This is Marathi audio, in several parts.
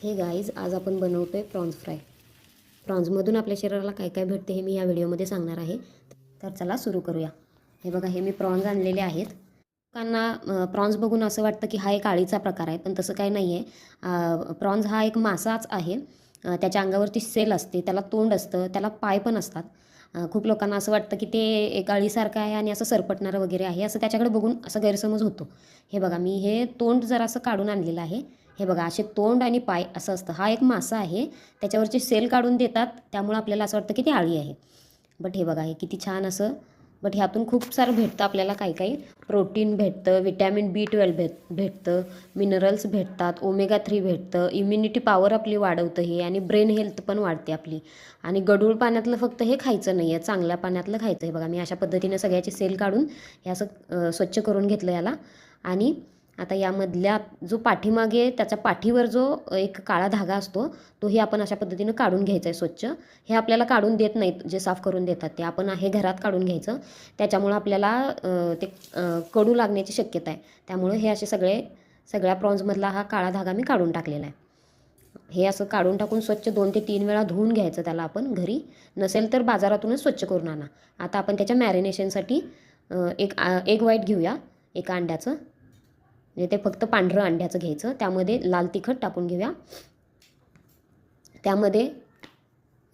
हे गाईज, आज आपण बनवतोय प्रॉन्स फ्राय. प्रॉन्समधून आपल्या शरीराला काय काय भेटते हे मी या व्हिडिओमध्ये सांगणार आहे. तर चला सुरू करूया. हे बघा, हे मी प्रॉन्स आणलेले आहेत. लोकांना प्रॉन्स बघून असं वाटतं की हा एक अळीचा प्रकार आहे, पण तसं काही नाही आहे. प्रॉन्स हा एक मासाच आहे. त्याच्या अंगावरती सेल असते, त्याला तोंड असतं, त्याला पाय पण असतात. खूप लोकांना असं वाटतं की ते एक अळीसारखं आहे आणि असं सरपटणारं वगैरे आहे, असं त्याच्याकडे बघून असं गैरसमज होतो. हे बघा, मी हे तोंड जरा असं काढून आणलेलं आहे. हे बघा, असे तोंड आणि पाय असं असतं. हा एक मासा आहे, त्याच्यावरचे सेल काढून देतात, त्यामुळं आपल्याला असं वाटतं की ती अळी आहे. बट हे बघा, हे किती छान असं. बट ह्यातून खूप सारं भेटतं आपल्याला. काही प्रोटीन भेटतं, विटॅमिन B12 भेटतं, मिनरल्स भेटतात, ओमेगा 3 भेटतं, इम्युनिटी पॉवर आपली वाढवतं हे, आणि ब्रेन हेल्थ पण वाढते आपली. आणि गढूळ पाण्यातलं फक्त हे खायचं नाही आहे, चांगल्या पाण्यातलं खायचं आहे. बघा, मी अशा पद्धतीनं सगळ्याचे सेल काढून हे असं स्वच्छ करून घेतलं याला. आणि आता यामधल्या जो पाठीमागे त्याच्या पाठीवर जो एक काळा धागा असतो, तोही आपण अशा पद्धतीनं काढून घ्यायचा आहे स्वच्छ. हे आपल्याला काढून देत नाहीत, जे साफ करून देतात ते आपण हे घरात काढून घ्यायचं. त्याच्यामुळं आपल्याला ते कडू लागण्याची शक्यता आहे. त्यामुळं हे असे सगळ्या प्रॉन्समधला हा काळा धागा मी काढून टाकलेला आहे. हे असं काढून टाकून स्वच्छ 2 ते 3 वेळा धुवून घ्यायचं त्याला आपण घरी. नसेल तर बाजारातूनच स्वच्छ करून आणा. आता आपण त्याच्या मॅरिनेशनसाठी एक एग व्हाईट घेऊया, एका अंड्याचं. म्हणजे ते फक्त पांढरं अंड्याचं घ्यायचं. त्यामध्ये लाल तिखट टाकून घेऊया. त्यामध्ये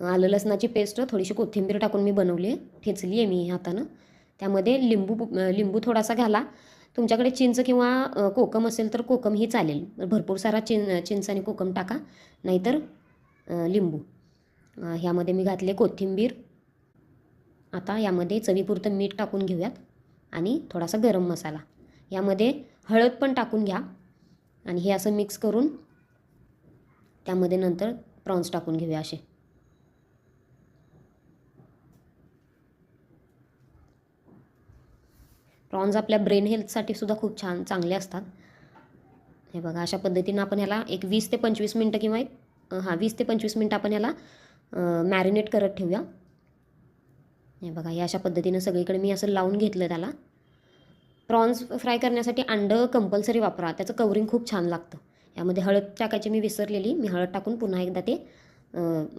आलं लसणाची पेस्ट, थोडीशी कोथिंबीर टाकून मी बनवली आहे, ठेचली आहे मी हातानं. त्यामध्ये लिंबू थोडासा घाला. तुमच्याकडे चिंच किंवा कोकम असेल तर कोकमही चालेल. भरपूर सारा चिंच आणि कोकम टाका, नाहीतर लिंबू. ह्यामध्ये मी घातले कोथिंबीर. आता यामध्ये चवीपुरतं मीठ टाकून घेऊयात आणि थोडासा गरम मसाला. यामध्ये हळद पण टाकून घ्या आणि हे असं मिक्स करून त्यामध्ये नंतर प्रॉन्स टाकून घेऊया असे. प्रॉन्स आपल्या ब्रेन हेल्थसाठी सुद्धा खूप चांगले असतात. हे बघा, अशा पद्धतीनं आपण ह्याला एक 20 ते 25 मिनटं किंवा 20 ते 25 मिनटं आपण ह्याला मॅरिनेट करत ठेवूया. हे बघा, हे अशा पद्धतीनं सगळीकडे मी असं लावून घेतलं त्याला. प्रॉन्स फ्राय करण्यासाठी अंडं कंपल्सरी वापरा, त्याचं कवरिंग खूप छान लागतं. यामध्ये हळद टाकायची मी विसरलेली, मी हळद टाकून पुन्हा एकदा ते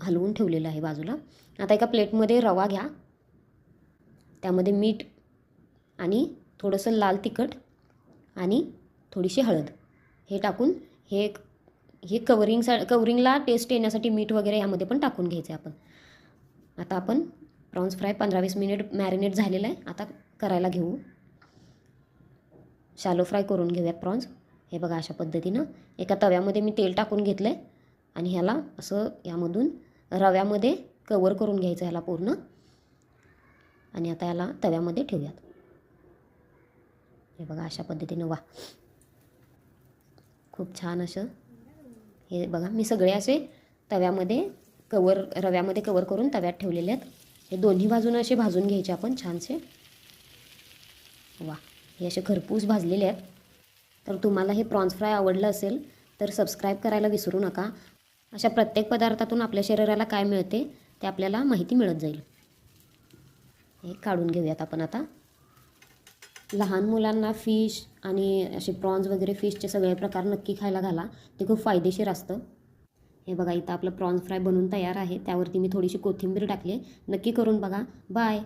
हलवून ठेवलेलं आहे बाजूला. आता एका प्लेटमध्ये रवा घ्या, त्यामध्ये मीठ आणि थोडंसं लाल तिखट आणि थोडीशी हळद हे टाकून हे कवरिंगला टेस्ट येण्यासाठी मीठ वगैरे यामध्ये पण टाकून घ्यायचं आहे आपण. आता आपण प्रॉन्स फ्राय 15-20 मिनिट मॅरिनेट झालेलं आहे. आता करायला घेऊ. शॅलो फ्राय करून घेऊयात प्रॉन्स. हे बघा, अशा पद्धतीनं एका तव्यामध्ये मी तेल टाकून घेतलं आहे आणि ह्याला असं यामधून रव्यामध्ये कवर करून घ्यायचं ह्याला पूर्ण. आणि आता याला तव्यामध्ये ठेवूयात. हे बघा, अशा पद्धतीनं. वा, खूप छान असं. हे बघा, मी सगळे असे रव्यामध्ये कवर करून तव्यात ठेवलेले आहेत. हे दोन्ही बाजूनं असे भाजून घ्यायचे आपण छानसे. वा, हे असे खरपूस भाजलेले आहेत. तर तुम्हाला हे प्रॉन्स फ्राय आवडलं असेल तर सबस्क्राईब करायला विसरू नका. अशा प्रत्येक पदार्थातून आपल्या शरीराला काय मिळते ते आपल्याला माहिती मिळत जाईल. हे काढून घेऊयात आपण आता. लहान मुलांना फिश आणि असे प्रॉन्स वगैरे, फिशचे सगळे प्रकार नक्की खायला घाला, ते खूप फायदेशीर असतं. हे बघा, इथं आपलं प्रॉन्स फ्राय बनवून तयार आहे. त्यावरती मी थोडीशी कोथिंबीर टाकली. नक्की करून बघा. बाय.